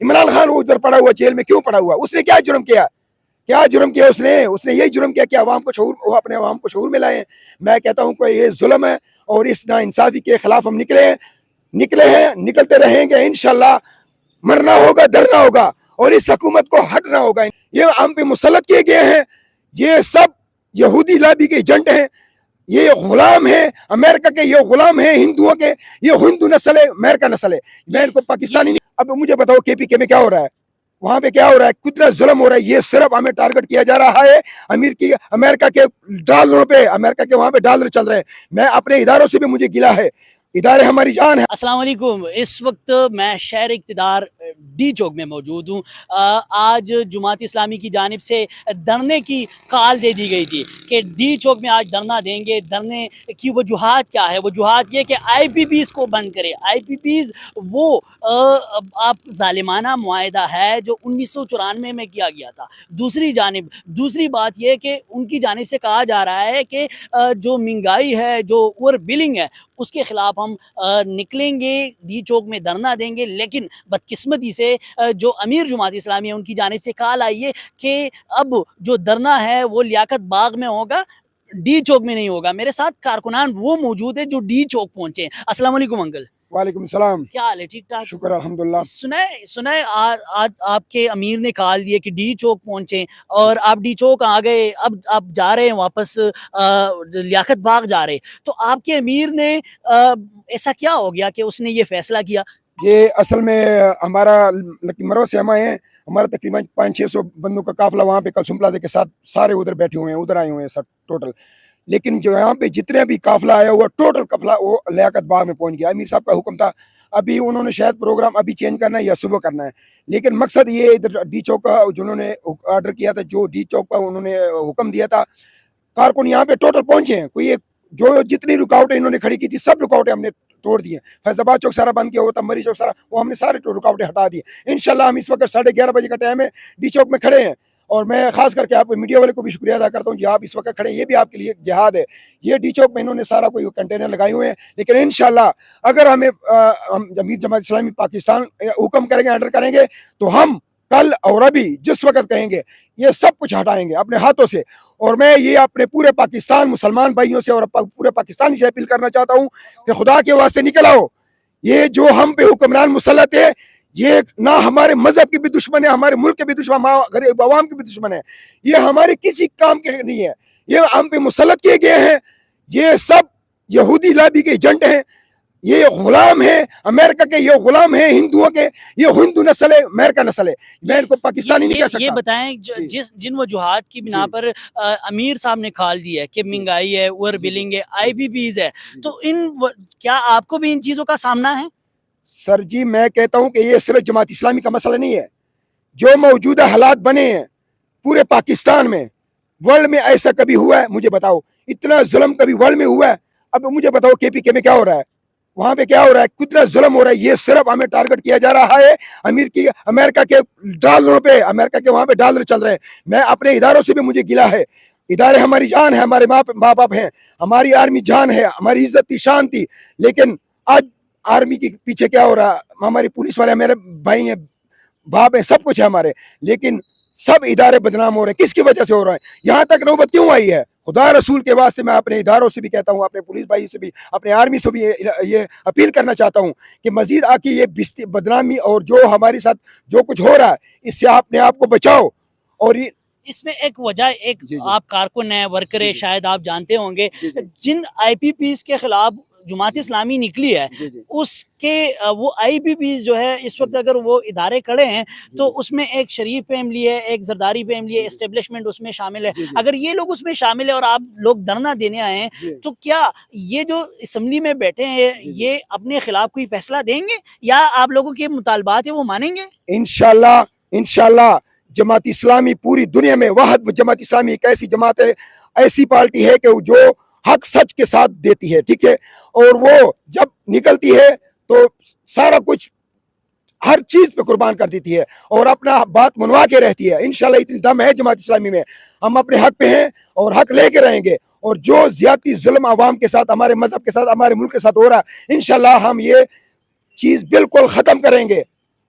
عمران خان ادھر پڑا ہوا جیل میں کیوں پڑا ہوا؟ اس نے کیا جرم کیا؟ کیا جرم کیا اس نے یہی جرم کیا کہ عوام کو شعور، وہ اپنے عوام کو شعور میں لائے ہیں۔ میں کہتا ہوں کہ یہ ظلم ہے اور اس ناانصافی کے خلاف ہم نکلے ہیں، نکلتے رہیں گے انشاءاللہ۔ مرنا ہوگا، درنا ہوگا اور اس حکومت کو ہٹنا ہوگا۔ یہ ہم پہ مسلط کیے گئے ہیں، یہ سب یہودی لابی کے ایجنٹ ہیں، یہ غلام ہیں امریکہ کے، یہ غلام ہیں ہندوؤں کے، یہ ہندو نسل ہے، امریکہ نسل ہے۔ میں ان کو پاکستانی نہیں۔ اب مجھے بتاؤ کے پی کے میں کیا ہو رہا ہے، وہاں پہ کیا ہو رہا ہے، کتنا ظلم ہو رہا ہے۔ یہ صرف ہمیں ٹارگٹ کیا جا رہا ہے امریکہ کے ڈالروں پہ، امریکہ کے وہاں پہ ڈالر چل رہے ہیں۔ میں اپنے اداروں سے بھی مجھے گلا ہے، ادارے ہماری جان ہے۔ السلام علیکم، اس وقت میں شہر اقتدار ڈی چوک میں موجود ہوں۔ آج جماعت اسلامی کی جانب سے دھرنے کی کال دے دی گئی تھی کہ ڈی چوک میں آج دھرنا دیں گے۔ دھرنے کی وجوہات کیا ہے؟ وجوہات یہ کہ آئی پی پیز کو بند کرے۔ آئی پی پیز وہ آپ ظالمانہ معاہدہ ہے جو 1994 میں کیا گیا تھا۔ دوسری بات یہ کہ ان کی جانب سے کہا جا رہا ہے کہ جو مہنگائی ہے، جو اوور بلنگ ہے، اس کے خلاف ہم نکلیں گے، ڈی چوک میں دھرنا دیں گے۔ لیکن بدقسمتی سے جو امیر جماعت اسلامی ہے ان کی جانب سے کال آئی ہے کہ اب جو دھرنا ہے وہ لیاقت باغ میں ہوگا، ڈی چوک میں نہیں ہوگا۔ میرے ساتھ کارکنان وہ موجود ہیں جو ڈی چوک پہنچے ہیں۔ السلام علیکم انکل۔ وعلیکم السلام۔ کیا حال ہے؟ ٹھیک ٹھاک؟ شکر الحمدللہ۔ سنائے آج آپ کے امیر نے کال دیے کہ ڈی چوک پہنچے اور آپ ڈی چوک آ گئے، اب آپ جا رہے ہیں واپس لیاقت باغ جا رہے، تو آپ کے امیر نے ایسا کیا ہو گیا کہ اس نے یہ فیصلہ کیا؟ یہ اصل میں ہمارا لکی مرو سے ہم آئے ہیں، ہمارا تقریباً 500-600 بندوں کا قافلہ وہاں پہ کلثوم پلازے کے ساتھ سارے ادھر بیٹھے ہوئے ہیں، ادھر آئے ہوئے ہیں سب ٹوٹل۔ لیکن جو یہاں پہ جتنے بھی قافلہ آیا ہوا ٹوٹل قافلہ وہ لیاقت باغ میں پہنچ گیا۔ امیر صاحب کا حکم تھا، ابھی انہوں نے شاید پروگرام ابھی چینج کرنا ہے یا صبح کرنا ہے، لیکن مقصد یہ ادھر ڈی چوک کا جنہوں نے آرڈر کیا تھا، جو ڈی چوک کا انہوں نے حکم دیا تھا، کارکن یہاں پہ ٹوٹل پہنچے ہیں۔ کوئی جو جتنی رکاوٹیں انہوں نے کھڑی کی تھی سب رکاوٹیں ہم نے توڑ دی ہیں۔ فیض آباد چوک سارا بند کیا ہوا تھا، مری چوک سارا، وہ ہم نے سارے رکاوٹیں ہٹا دی۔ انشاءاللہ ہم اس وقت 11:30 بجے کا ٹائم ہے، ڈی چوک میں کھڑے ہیں، اور میں خاص کر کے آپ میڈیا والے کو بھی شکریہ ادا کرتا ہوں کہ آپ اس وقت کھڑے ہیں، یہ بھی آپ کے لیے جہاد ہے۔ یہ ڈی چوک میں انہوں نے سارا کوئی کنٹینر لگائے ہوئے ہیں، لیکن انشاءاللہ اگر ہم امیر جماعت اسلامی پاکستان حکم کریں گے، آرڈر کریں گے، تو ہم کل اور ابھی جس وقت کہیں گے یہ سب کچھ ہٹائیں گے اپنے ہاتھوں سے۔ اور میں یہ اپنے پورے پاکستان مسلمان بھائیوں سے اور پورے پاکستانی سے اپیل کرنا چاہتا ہوں کہ خدا کے واسطے نکل آؤ۔ یہ جو ہم پہ حکمران مسلط ہے، یہ نہ ہمارے مذہب کے بھی دشمن ہے، ہمارے ملک کے بھی دشمن، غریب عوام کے بھی دشمن ہے، یہ ہمارے کسی کام کے نہیں ہے۔ یہ ہم پہ مسلط کیے گئے ہیں، یہ سب یہودی لابی کے ایجنٹ ہیں، یہ غلام ہیں امریکہ کے، یہ غلام ہیں ہندوؤں کے، یہ ہندو نسل ہے، امریکہ نسل ہے۔ میں ان کو پاکستانی نہیں کہہ سکتا۔ یہ بتائیں جن وجوہات کی بنا پر امیر صاحب نے کال دی ہے کہ مہنگائی ہے، اوور بلنگ ہے، آئی پی پیز ہے، تو کیا آپ کو بھی ان چیزوں کا سامنا ہے؟ سر جی میں کہتا ہوں کہ یہ صرف جماعت اسلامی کا مسئلہ نہیں ہے، جو موجودہ حالات بنے ہیں پورے پاکستان میں، ورلڈ میں ایسا کبھی ہوا ہے؟ مجھے بتاؤ، اتنا ظلم کبھی ورلڈ میں ہوا ہے؟ اب مجھے بتاؤ کے پی کے میں کیا ہو رہا ہے، وہاں پہ کیا ہو رہا ہے، کتنا ظلم ہو رہا ہے۔ یہ صرف ہمیں ٹارگٹ کیا جا رہا ہے امریکہ کے ڈالروں پہ، امریکہ کے وہاں پہ ڈالر چل رہے ہیں۔ میں اپنے اداروں سے بھی مجھے گلا ہے، ادارے ہماری جان ہے، ہمارے ماں باپ ہیں، ہماری آرمی جان ہے، ہماری عزت تھی، شان تھی، لیکن آج آرمی کے پیچھے کیا ہو رہا، ہماری پولیس والے میرے بھائی ہیں، باپ ہیں، سب کچھ ہے ہمارے، لیکن سب ادارے بدنام ہو رہے ہیں۔ کس کی وجہ سے ہو رہا ہے؟ یہاں تک نوبت کیوں آئی ہے؟ خدا رسول کے واسطے میں اپنے اداروں سے بھی کہتا ہوں، اپنے پولیس بھائی سے بھی، اپنے آرمی سے بھی یہ اپیل کرنا چاہتا ہوں کہ مزید آ کے یہ بدنامی اور جو ہمارے ساتھ جو کچھ ہو رہا ہے اس سے اپنے آپ کو بچاؤ۔ اور اس میں ایک وجہ، آپ کارکن ہیں، ورکر ہیں، شاید آپ جانتے ہوں گے، جن آئی پی پیز کے خلاف جماعت اسلامی نکلی ہے، اس کے وہ آئی پی پیز جو ہے اس وقت اگر وہ ادارے کھڑے ہیں تو اس میں ایک شریف فیملی ہے، ایک زرداری فیملی ہے، اسٹیبلشمنٹ اس میں شامل ہے۔ اگر یہ لوگ اس میں شامل ہیں اور آپ لوگ دھرنا دینے آئے ہیں، تو کیا یہ جو اسمبلی میں بیٹھے ہیں یہ اپنے خلاف کوئی فیصلہ دیں گے یا آپ لوگوں کے مطالبات ہیں وہ مانیں گے؟ انشاءاللہ جماعت اسلامی پوری دنیا میں واحد جماعت اسلامی ایک ایسی جماعت ہے، ایسی پارٹی ہے کہ جو حق سچ کے ساتھ دیتی ہے، ٹھیک ہے، اور وہ جب نکلتی ہے تو سارا کچھ ہر چیز پہ قربان کر دیتی ہے اور اپنا بات منوا کے رہتی ہے۔ انشاءاللہ اتنی دم ہے جماعت اسلامی میں، ہم اپنے حق پہ ہیں اور حق لے کے رہیں گے، اور جو زیادتی ظلم عوام کے ساتھ، ہمارے مذہب کے ساتھ، ہمارے ملک کے ساتھ ہو رہا ہے، انشاءاللہ ہم یہ چیز بالکل ختم کریں گے۔